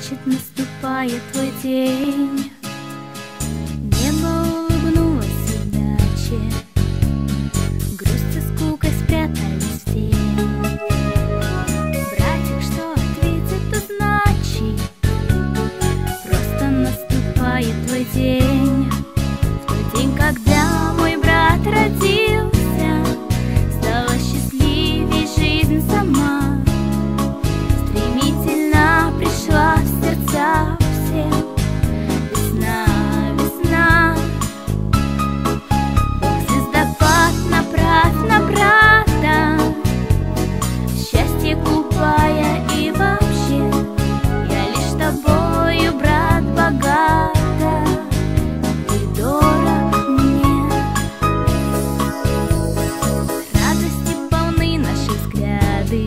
значит, наступает твой день. Небо улыбнулось удаче, грусть и скука спрятались в тень. Братик, что ответит, значит, просто наступает твой день. В тот день, когда мой брат родился, стала счастливей жизнь сама. Стремительно пришла в сердца всем весна, весна. Бог звездопад направь на брата, счастье купая и вообще. Я лишь тобою, брат, богата, ты дорог мне. Радости полны наши взгляды,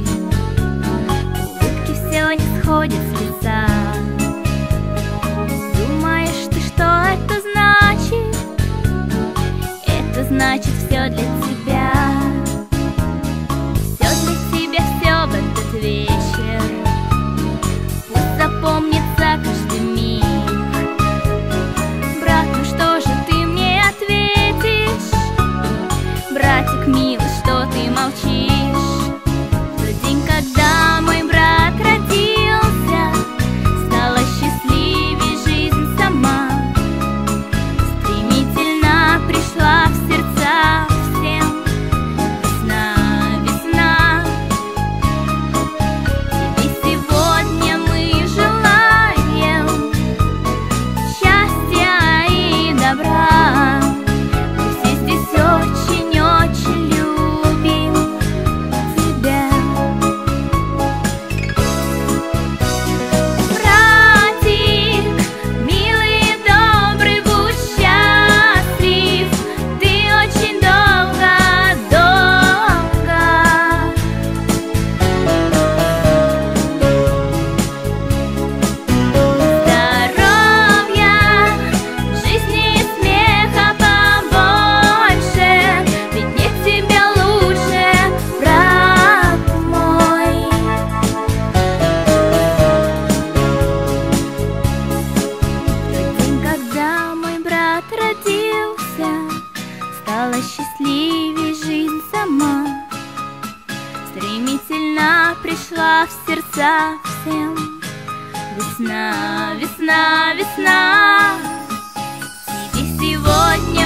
улыбки все не сходят с лица. Думаешь ты, что это значит? Это значит все для тебя. Все для тебя, все в этот вечер. Пусть запомнится каждый миг. Брат, ну что же ты мне ответишь? Братик милый, что ты молчишь? В тот день, когда мой брат родился, стала счастливей жизнь сама. Стремительно пришла в сердца всем весна, весна. Тебе сегодня мы желаем счастья и добра. Мы все здесь очень-очень любим тебя. Братик, милый и добрый, будь счастлив. Ты очень долго, долго. Здоровья, жизни и смеха побольше, ведь нет тебя лучше, брат мой. В тот день, когда мой брат родился, стала счастливей жизнь сама. Стремительно пришла в сердца всем весна, весна, весна. Тебе сегодня